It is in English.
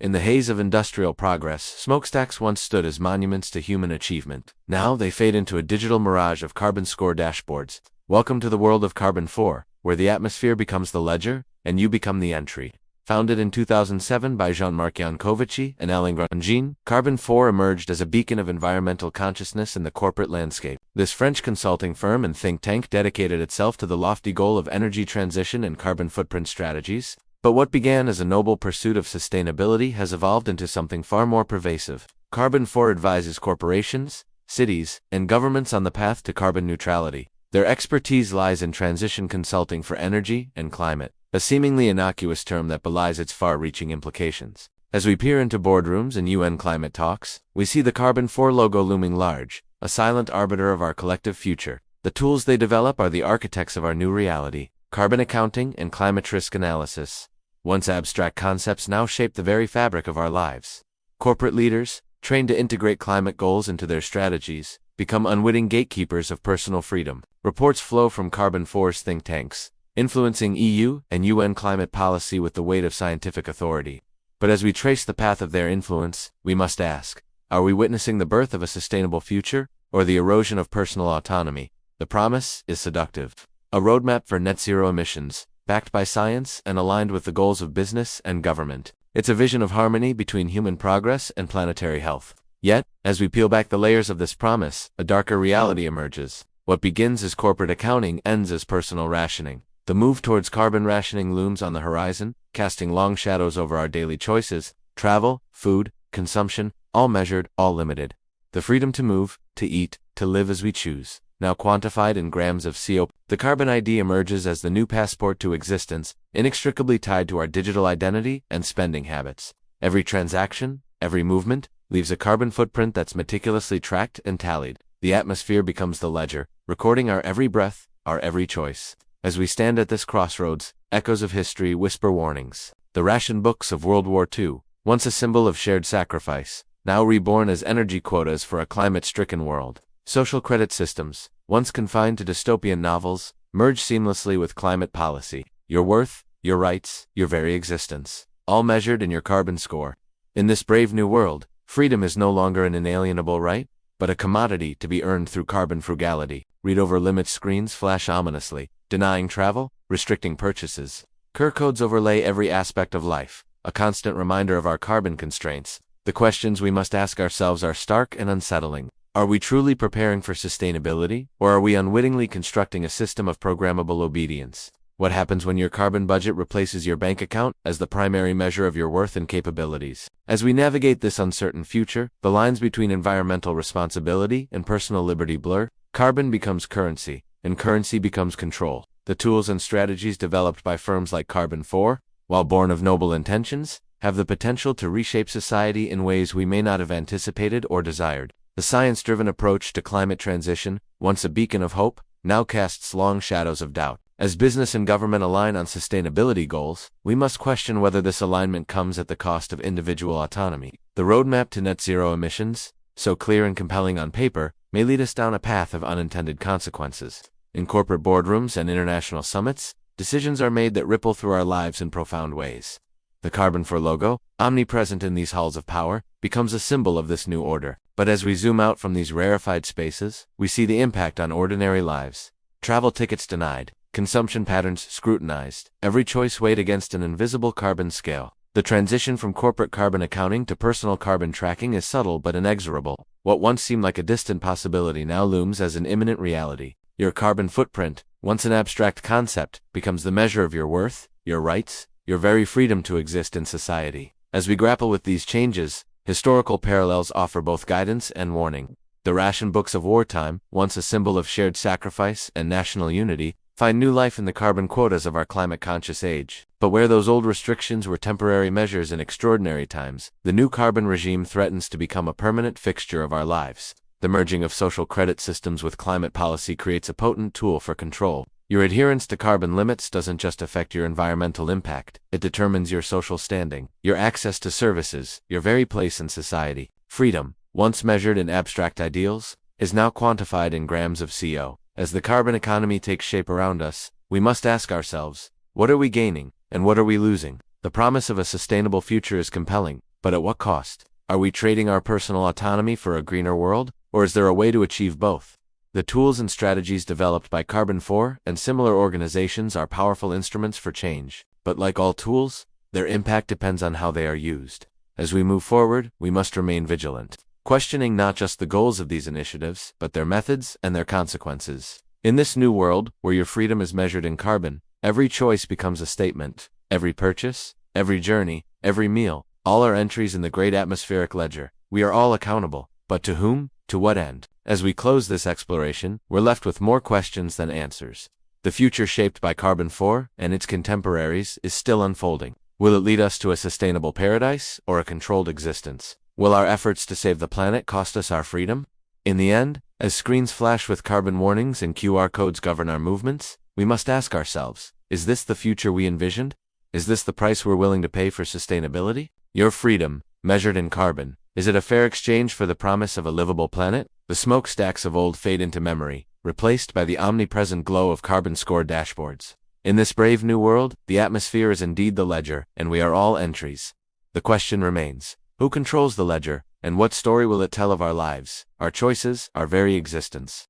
In the haze of industrial progress, smokestacks once stood as monuments to human achievement. Now they fade into a digital mirage of carbon score dashboards. Welcome to the world of Carbon 4, where the atmosphere becomes the ledger, and you become the entry. Founded in 2007 by Jean-Marc Jancovici and Alain Grandjean, Carbon 4 emerged as a beacon of environmental consciousness in the corporate landscape. This French consulting firm and think tank dedicated itself to the lofty goal of energy transition and carbon footprint strategies. But what began as a noble pursuit of sustainability has evolved into something far more pervasive. Carbon 4 advises corporations, cities, and governments on the path to carbon neutrality. Their expertise lies in transition consulting for energy and climate, a seemingly innocuous term that belies its far-reaching implications. As we peer into boardrooms and UN climate talks, we see the Carbon 4 logo looming large, a silent arbiter of our collective future. The tools they develop are the architects of our new reality. Carbon accounting and climate risk analysis. Once abstract concepts now shape the very fabric of our lives. Corporate leaders, trained to integrate climate goals into their strategies, become unwitting gatekeepers of personal freedom. Reports flow from Carbon 4's think tanks, influencing EU and UN climate policy with the weight of scientific authority. But as we trace the path of their influence, we must ask, are we witnessing the birth of a sustainable future, or the erosion of personal autonomy? The promise is seductive. A roadmap for net zero emissions, backed by science and aligned with the goals of business and government. It's a vision of harmony between human progress and planetary health. Yet, as we peel back the layers of this promise, a darker reality emerges. What begins as corporate accounting ends as personal rationing. The move towards carbon rationing looms on the horizon, casting long shadows over our daily choices: travel, food, consumption, all measured, all limited. The freedom to move, to eat, to live as we choose. Now quantified in grams of CO2, the carbon ID emerges as the new passport to existence, inextricably tied to our digital identity and spending habits. Every transaction, every movement, leaves a carbon footprint that's meticulously tracked and tallied. The atmosphere becomes the ledger, recording our every breath, our every choice. As we stand at this crossroads, echoes of history whisper warnings. The ration books of World War II, once a symbol of shared sacrifice, now reborn as energy quotas for a climate-stricken world. Social credit systems, once confined to dystopian novels, merge seamlessly with climate policy. Your worth, your rights, your very existence, all measured in your carbon score. In this brave new world, freedom is no longer an inalienable right, but a commodity to be earned through carbon frugality. Read over limit screens flash ominously, denying travel, restricting purchases. QR codes overlay every aspect of life, a constant reminder of our carbon constraints. The questions we must ask ourselves are stark and unsettling. Are we truly preparing for sustainability, or are we unwittingly constructing a system of programmable obedience? What happens when your carbon budget replaces your bank account as the primary measure of your worth and capabilities? As we navigate this uncertain future, the lines between environmental responsibility and personal liberty blur. Carbon becomes currency, and currency becomes control. The tools and strategies developed by firms like Carbon 4, while born of noble intentions, have the potential to reshape society in ways we may not have anticipated or desired. The science-driven approach to climate transition, once a beacon of hope, now casts long shadows of doubt. As business and government align on sustainability goals, we must question whether this alignment comes at the cost of individual autonomy. The roadmap to net zero emissions, so clear and compelling on paper, may lead us down a path of unintended consequences. In corporate boardrooms and international summits, decisions are made that ripple through our lives in profound ways. The Carbon 4 logo, omnipresent in these halls of power, becomes a symbol of this new order. But as we zoom out from these rarefied spaces, we see the impact on ordinary lives. Travel tickets denied, consumption patterns scrutinized, every choice weighed against an invisible carbon scale. The transition from corporate carbon accounting to personal carbon tracking is subtle but inexorable. What once seemed like a distant possibility now looms as an imminent reality. Your carbon footprint, once an abstract concept, becomes the measure of your worth, your rights, your very freedom to exist in society. As we grapple with these changes, historical parallels offer both guidance and warning. The ration books of wartime, once a symbol of shared sacrifice and national unity, find new life in the carbon quotas of our climate-conscious age. But where those old restrictions were temporary measures in extraordinary times, the new carbon regime threatens to become a permanent fixture of our lives. The merging of social credit systems with climate policy creates a potent tool for control. Your adherence to carbon limits doesn't just affect your environmental impact, it determines your social standing, your access to services, your very place in society. Freedom, once measured in abstract ideals, is now quantified in grams of CO. As the carbon economy takes shape around us, we must ask ourselves, what are we gaining, and what are we losing? The promise of a sustainable future is compelling, But at what cost? Are we trading our personal autonomy for a greener world, or is there a way to achieve both? The tools and strategies developed by Carbon 4 and similar organizations are powerful instruments for change, but like all tools, their impact depends on how they are used. As we move forward, we must remain vigilant, questioning not just the goals of these initiatives, but their methods and their consequences. In this new world, where your freedom is measured in carbon, every choice becomes a statement. Every purchase, every journey, every meal, all are entries in the great atmospheric ledger. We are all accountable, but to whom? To what end? As we close this exploration, we're left with more questions than answers. The future shaped by Carbon 4 and its contemporaries is still unfolding. Will it lead us to a sustainable paradise or a controlled existence? Will our efforts to save the planet cost us our freedom? In the end, as screens flash with carbon warnings and QR codes govern our movements, we must ask ourselves, is this the future we envisioned? Is this the price we're willing to pay for sustainability? Your freedom, measured in carbon, is it a fair exchange for the promise of a livable planet? The smokestacks of old fade into memory, replaced by the omnipresent glow of carbon score dashboards. In this brave new world, the atmosphere is indeed the ledger, and we are all entries. The question remains, who controls the ledger, and what story will it tell of our lives, our choices, our very existence?